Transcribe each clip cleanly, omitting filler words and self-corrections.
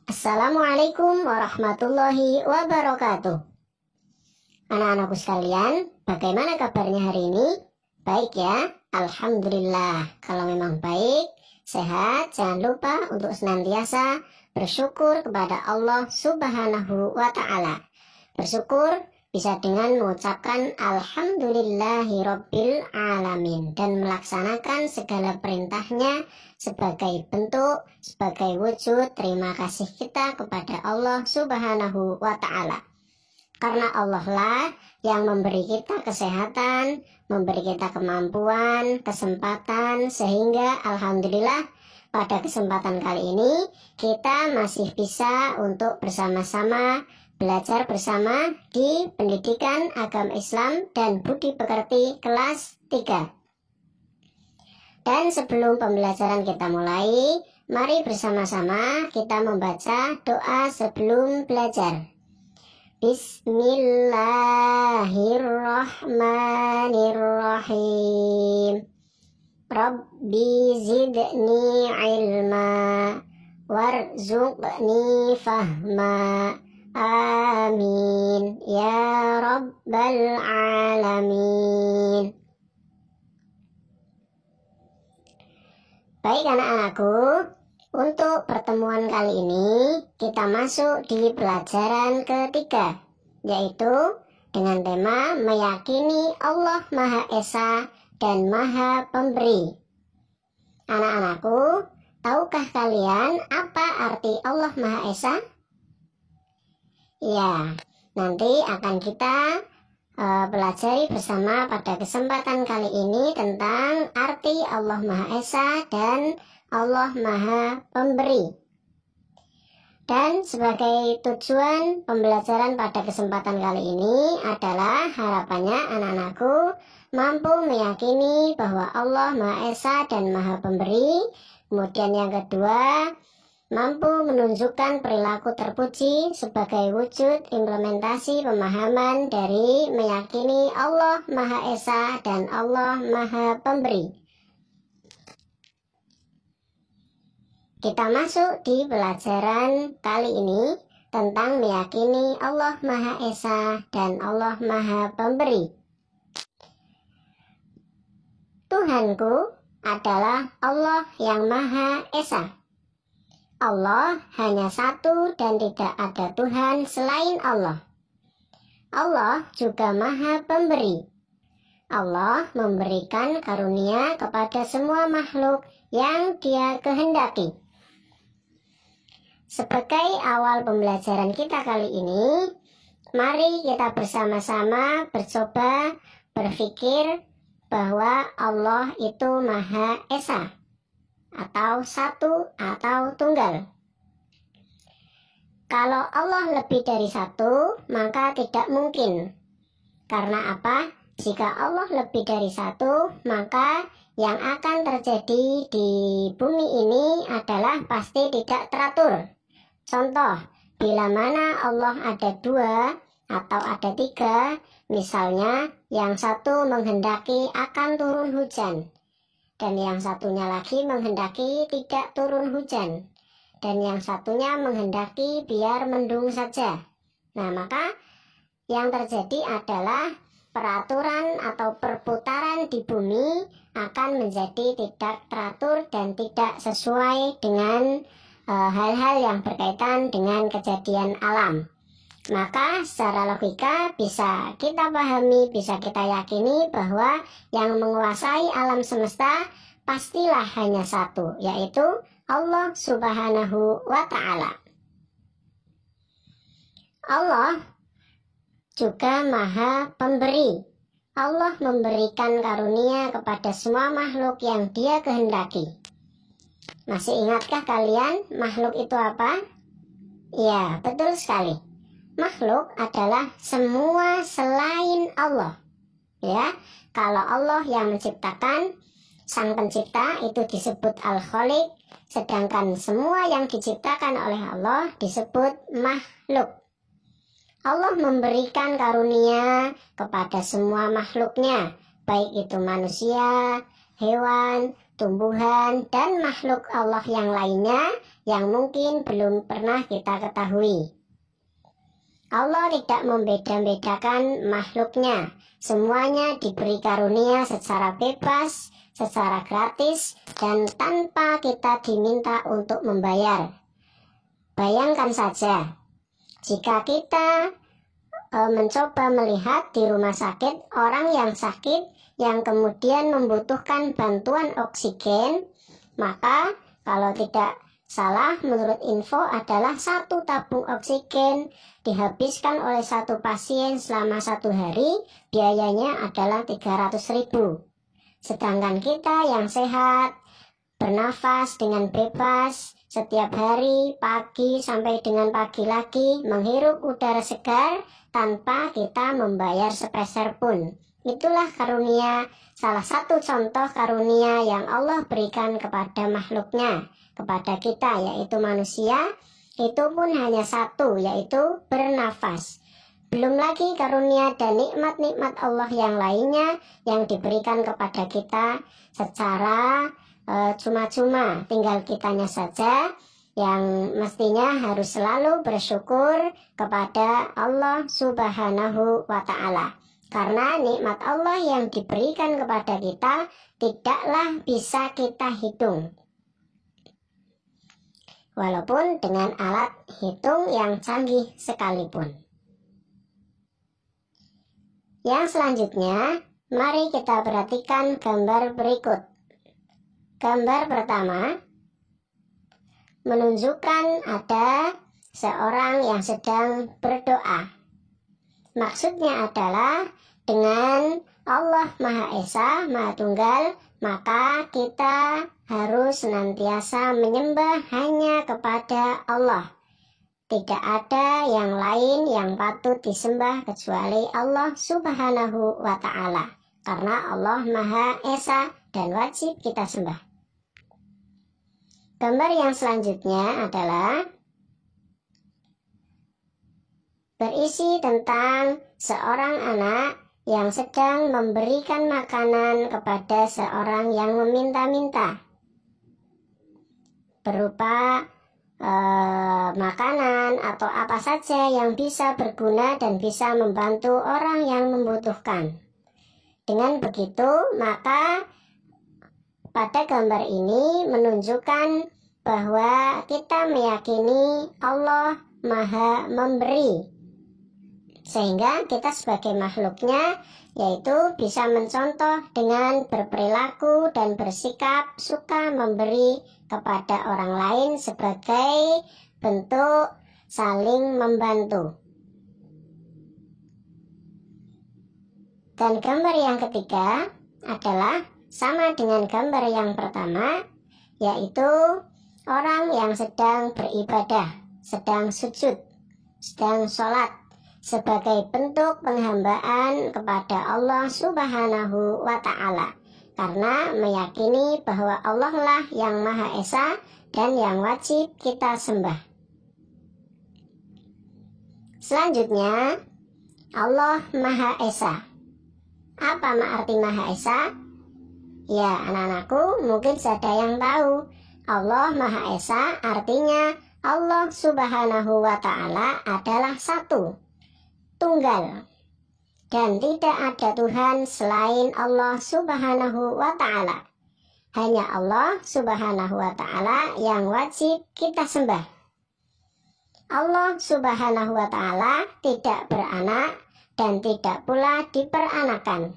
Assalamualaikum warahmatullahi wabarakatuh. Anak-anakku sekalian, bagaimana kabarnya hari ini? Baik ya? Alhamdulillah. Kalau memang baik, sehat, jangan lupa untuk senantiasa bersyukur kepada Allah Subhanahu wa Ta'ala. Bersyukur bisa dengan mengucapkan Alhamdulillahirabbil alamin dan melaksanakan segala perintahnya sebagai bentuk, sebagai wujud terima kasih kita kepada Allah Subhanahu wa Ta'ala. Karena Allah lah yang memberi kita kesehatan, memberi kita kemampuan, kesempatan, sehingga alhamdulillah pada kesempatan kali ini kita masih bisa untuk bersama-sama belajar bersama di Pendidikan Agama Islam dan Budi Pekerti kelas 3. Dan sebelum pembelajaran kita mulai, mari bersama-sama kita membaca doa sebelum belajar. Bismillahirrahmanirrahim. Rabbi zidni ilma warzuqni fahma. Amin ya rabbal alamin. Baik anak-anakku, untuk pertemuan kali ini kita masuk di pelajaran ketiga, yaitu dengan tema meyakini Allah Maha Esa dan Maha Pemberi. Anak-anakku, tahukah kalian apa arti Allah Maha Esa? Ya, nanti akan kita pelajari bersama pada kesempatan kali ini tentang arti Allah Maha Esa dan Allah Maha Pemberi. Dan sebagai tujuan pembelajaran pada kesempatan kali ini adalah harapannya anak-anakku mampu meyakini bahwa Allah Maha Esa dan Maha Pemberi. Kemudian yang kedua, mampu menunjukkan perilaku terpuji sebagai wujud implementasi pemahaman dari meyakini Allah Maha Esa dan Allah Maha Pemberi. Kita masuk di pelajaran kali ini tentang meyakini Allah Maha Esa dan Allah Maha Pemberi. Tuhanku adalah Allah yang Maha Esa. Allah hanya satu dan tidak ada Tuhan selain Allah. Allah juga Maha Pemberi. Allah memberikan karunia kepada semua makhluk yang Dia kehendaki. Sebagai awal pembelajaran kita kali ini, mari kita bersama-sama bercoba berpikir bahwa Allah itu Maha Esa, atau satu atau tunggal. Kalau Allah lebih dari satu, maka tidak mungkin. Karena apa? Jika Allah lebih dari satu, maka yang akan terjadi di bumi ini adalah pasti tidak teratur. Contoh, bila mana Allah ada dua atau ada tiga, misalnya yang satu menghendaki akan turun hujan, dan yang satunya lagi menghendaki tidak turun hujan, dan yang satunya menghendaki biar mendung saja. Nah, maka yang terjadi adalah peraturan atau perputaran di bumi akan menjadi tidak teratur dan tidak sesuai dengan hal-hal yang berkaitan dengan kejadian alam. Maka secara logika bisa kita pahami, bisa kita yakini bahwa yang menguasai alam semesta pastilah hanya satu, yaitu Allah Subhanahu wa Ta'ala. Allah juga Maha Pemberi. Allah memberikan karunia kepada semua makhluk yang Dia kehendaki. Masih ingatkah kalian makhluk itu apa? Ya, betul sekali. Makhluk adalah semua selain Allah. Ya, kalau Allah yang menciptakan, Sang Pencipta itu disebut Al-Khaliq, sedangkan semua yang diciptakan oleh Allah disebut makhluk. Allah memberikan karunia kepada semua makhluknya, baik itu manusia, hewan, tumbuhan, dan makhluk Allah yang lainnya yang mungkin belum pernah kita ketahui. Allah tidak membeda-bedakan makhluknya. Semuanya diberi karunia secara bebas, secara gratis, dan tanpa kita diminta untuk membayar. Bayangkan saja, jika kita mencoba melihat di rumah sakit orang yang sakit yang kemudian membutuhkan bantuan oksigen, maka kalau tidak salah menurut info adalah 1 tabung oksigen dihabiskan oleh 1 pasien selama 1 hari, biayanya adalah 300.000. Sedangkan kita yang sehat, bernafas dengan bebas, setiap hari pagi sampai dengan pagi lagi menghirup udara segar tanpa kita membayar sepeser pun. Itulah karunia, salah satu contoh karunia yang Allah berikan kepada makhluknya, kepada kita yaitu manusia. Itu pun hanya 1, yaitu bernafas. Belum lagi karunia dan nikmat-nikmat Allah yang lainnya yang diberikan kepada kita secara cuma-cuma, tinggal kitanya saja yang mestinya harus selalu bersyukur kepada Allah Subhanahu wa Ta'ala. Karena nikmat Allah yang diberikan kepada kita tidaklah bisa kita hitung, walaupun dengan alat hitung yang canggih sekalipun. Yang selanjutnya, mari kita perhatikan gambar berikut. Gambar pertama menunjukkan ada seorang yang sedang berdoa. Maksudnya adalah dengan Allah Maha Esa, Maha Tunggal, maka kita harus senantiasa menyembah hanya kepada Allah. Tidak ada yang lain yang patut disembah kecuali Allah Subhanahu wa Ta'ala, karena Allah Maha Esa dan wajib kita sembah. Gambar yang selanjutnya adalah berisi tentang seorang anak yang sedang memberikan makanan kepada seorang yang meminta-minta, berupa makanan atau apa saja yang bisa berguna dan bisa membantu orang yang membutuhkan. Dengan begitu, maka pada gambar ini menunjukkan bahwa kita meyakini Allah Maha Memberi, sehingga kita sebagai makhluknya yaitu bisa mencontoh dengan berperilaku dan bersikap suka memberi kepada orang lain sebagai bentuk saling membantu. Dan gambar yang ketiga adalah sama dengan gambar yang pertama, yaitu orang yang sedang beribadah, sedang sujud, sedang sholat sebagai bentuk penghambaan kepada Allah Subhanahu wa Ta'ala, karena meyakini bahwa Allah lah yang Maha Esa dan yang wajib kita sembah. Selanjutnya, Allah Maha Esa. Apa arti Maha Esa? Ya, anak-anakku mungkin ada yang tahu. Allah Maha Esa artinya Allah Subhanahu wa Ta'ala adalah 1, tunggal, dan tidak ada Tuhan selain Allah Subhanahu wa Ta'ala. Hanya Allah Subhanahu wa Ta'ala yang wajib kita sembah. Allah Subhanahu wa Ta'ala tidak beranak dan tidak pula diperanakan.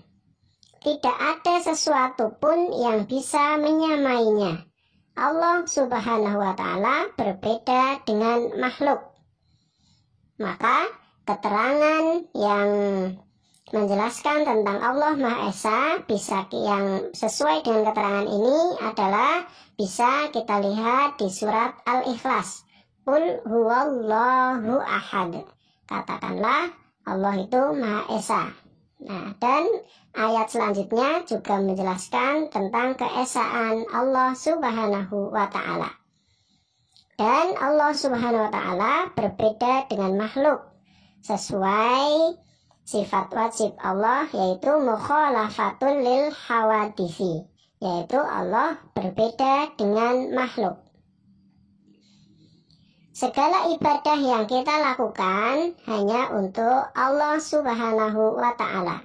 Tidak ada sesuatu pun yang bisa menyamainya. Allah Subhanahu wa Ta'ala berbeda dengan makhluk. Maka keterangan yang menjelaskan tentang Allah Maha Esa bisa yang sesuai dengan keterangan ini adalah bisa kita lihat di surat Al-Ikhlas. Qul huwallahu ahad. Katakanlah Allah itu Maha Esa. Nah, dan ayat selanjutnya juga menjelaskan tentang keesaan Allah Subhanahu wa Ta'ala. Dan Allah Subhanahu wa Ta'ala berbeda dengan makhluk sesuai sifat wajib Allah, yaitu mukhalafatun lil hawadithi, yaitu Allah berbeda dengan makhluk. segala ibadah yang kita lakukan hanya untuk Allah Subhanahu wa Ta'ala.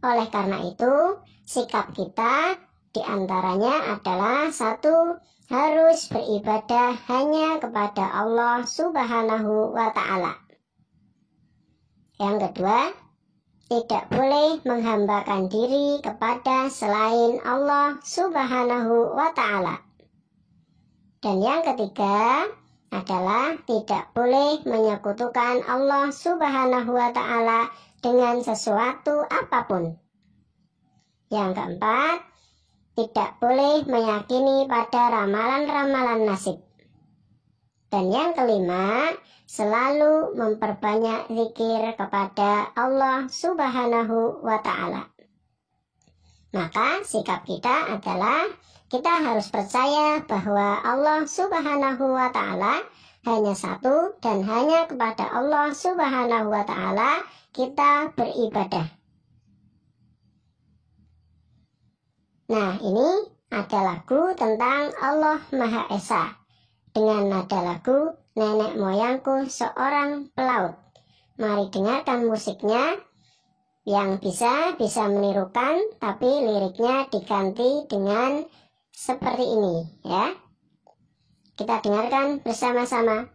Oleh karena itu, sikap kita diantaranya adalah satu, harus beribadah hanya kepada Allah Subhanahu wa Ta'ala. Yang kedua, tidak boleh menghambakan diri kepada selain Allah Subhanahu wa Ta'ala. Dan yang ketiga adalah tidak boleh menyekutukan Allah Subhanahu wa Ta'ala dengan sesuatu apapun. Yang keempat, tidak boleh meyakini pada ramalan-ramalan nasib. Dan yang kelima, selalu memperbanyak zikir kepada Allah Subhanahu wa Ta'ala. Maka sikap kita adalah kita harus percaya bahwa Allah Subhanahu wa Ta'ala hanya satu dan hanya kepada Allah Subhanahu wa Ta'ala kita beribadah. Nah, ini ada lagu tentang Allah Maha Esa dengan nada lagu Nenek Moyangku Seorang Pelaut. Mari dengarkan musiknya yang bisa menirukan, tapi liriknya diganti dengan seperti ini ya. Kita dengarkan bersama-sama.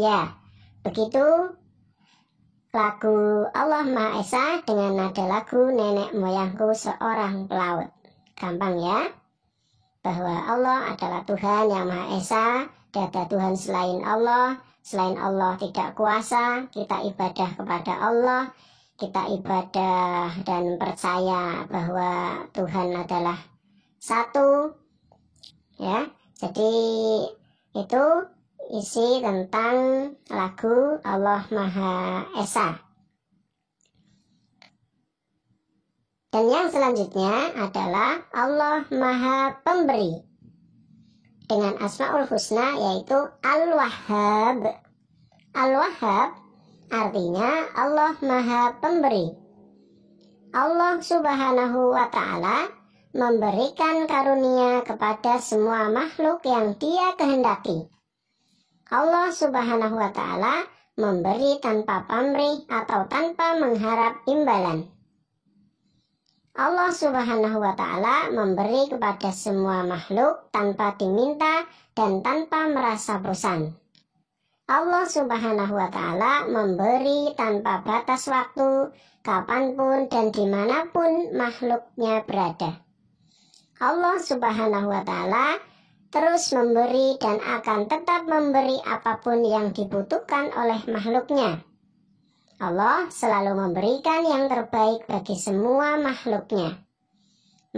Ya, begitu lagu Allah Maha Esa dengan nada lagu Nenek Moyangku Seorang Pelaut. Gampang ya, bahwa Allah adalah Tuhan yang Maha Esa, tidak ada Tuhan selain Allah tidak kuasa. Kita ibadah kepada Allah, kita ibadah dan percaya bahwa Tuhan adalah satu ya. Jadi itu isi tentang lagu Allah Maha Esa. Dan yang selanjutnya adalah Allah Maha Pemberi dengan Asmaul Husna, yaitu Al-Wahhab. Al-Wahhab artinya Allah Maha Pemberi. Allah Subhanahu wa Ta'ala memberikan karunia kepada semua makhluk yang Dia kehendaki. Allah Subhanahu wa Ta'ala memberi tanpa pamrih atau tanpa mengharap imbalan. Allah Subhanahu wa Ta'ala memberi kepada semua makhluk tanpa diminta dan tanpa merasa bosan. Allah Subhanahu wa Ta'ala memberi tanpa batas waktu, kapanpun dan dimanapun makhluknya berada. Allah Subhanahu wa Ta'ala terus memberi dan akan tetap memberi apapun yang dibutuhkan oleh makhluknya. Allah selalu memberikan yang terbaik bagi semua makhluknya.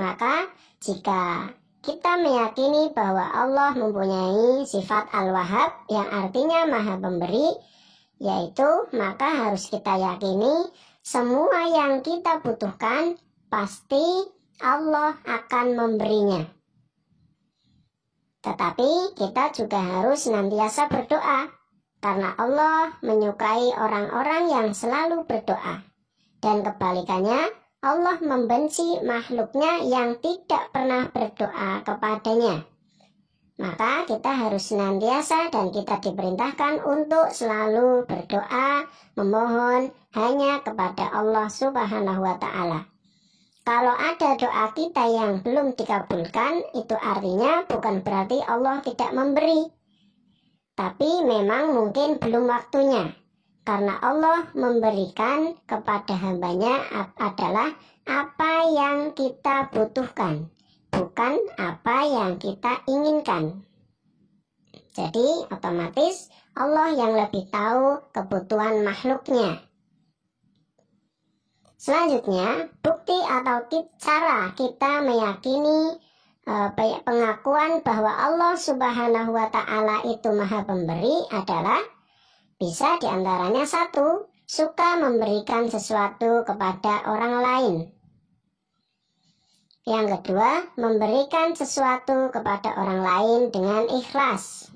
Maka jika kita meyakini bahwa Allah mempunyai sifat Al-Wahhab yang artinya Maha Pemberi, yaitu maka harus kita yakini semua yang kita butuhkan pasti Allah akan memberinya. Tetapi kita juga harus senantiasa berdoa, karena Allah menyukai orang-orang yang selalu berdoa. Dan kebalikannya, Allah membenci makhluknya yang tidak pernah berdoa kepadanya. Maka kita harus senantiasa dan kita diperintahkan untuk selalu berdoa, memohon hanya kepada Allah Subhanahu wa Ta'ala. Kalau ada doa kita yang belum dikabulkan, itu artinya bukan berarti Allah tidak memberi. Tapi memang mungkin belum waktunya. Karena Allah memberikan kepada hambanya adalah apa yang kita butuhkan. bukan apa yang kita inginkan. Jadi otomatis Allah yang lebih tahu kebutuhan makhluknya. Selanjutnya, bukti atau cara kita meyakini pengakuan bahwa Allah Subhanahu wa Ta'ala itu Maha Pemberi adalah bisa diantaranya satu, suka memberikan sesuatu kepada orang lain. Yang kedua, memberikan sesuatu kepada orang lain dengan ikhlas.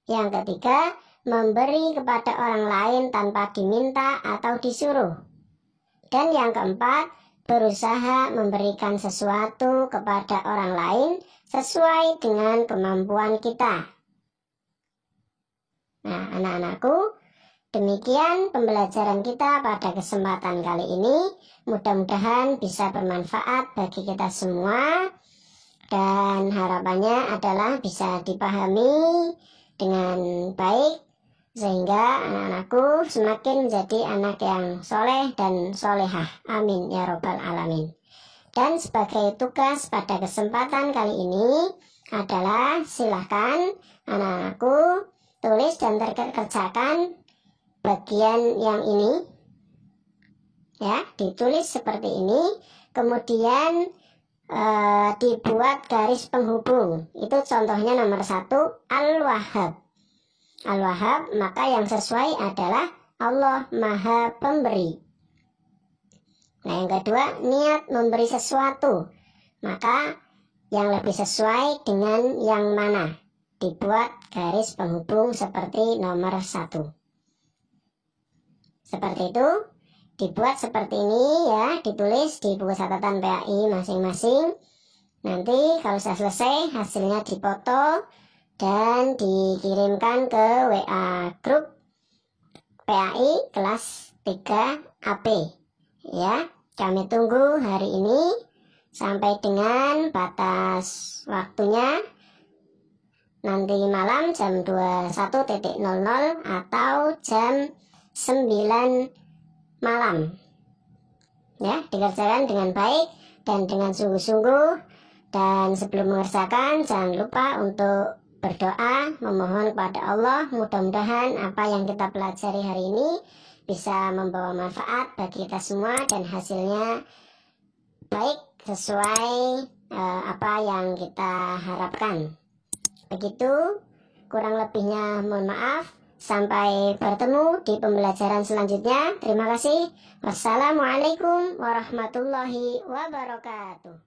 Yang ketiga, memberi kepada orang lain tanpa diminta atau disuruh. Dan yang keempat, berusaha memberikan sesuatu kepada orang lain sesuai dengan kemampuan kita. Nah, anak-anakku, demikian pembelajaran kita pada kesempatan kali ini. Mudah-mudahan bisa bermanfaat bagi kita semua. Dan harapannya adalah bisa dipahami dengan baik, sehingga anak-anakku semakin menjadi anak yang soleh dan solehah. Amin ya robbal alamin. Dan sebagai tugas pada kesempatan kali ini adalah silahkan anak-anakku tulis dan kerjakan bagian yang ini. Ya, ditulis seperti ini. Kemudian dibuat garis penghubung. Itu contohnya nomor 1, Al-Wahhab. Al-Wahhab, maka yang sesuai adalah Allah Maha Pemberi. Nah, yang kedua, niat memberi sesuatu. Maka yang lebih sesuai dengan yang mana? Dibuat garis penghubung seperti nomor 1. Seperti itu, dibuat seperti ini ya, ditulis di buku catatan PAI masing-masing. Nanti kalau sudah selesai, hasilnya dipoto dan dikirimkan ke WA grup PAI kelas 3 AP. Ya, kami tunggu hari ini sampai dengan batas waktunya nanti malam jam 21.00 atau jam 9 malam. Ya, dikerjakan dengan baik dan dengan sungguh-sungguh. Dan sebelum mengerjakan, jangan lupa untuk berdoa, memohon kepada Allah. Mudah-mudahan apa yang kita pelajari hari ini bisa membawa manfaat bagi kita semua dan hasilnya baik sesuai apa yang kita harapkan. Begitu, kurang lebihnya mohon maaf. Sampai bertemu di pembelajaran selanjutnya. Terima kasih. Wassalamualaikum warahmatullahi wabarakatuh.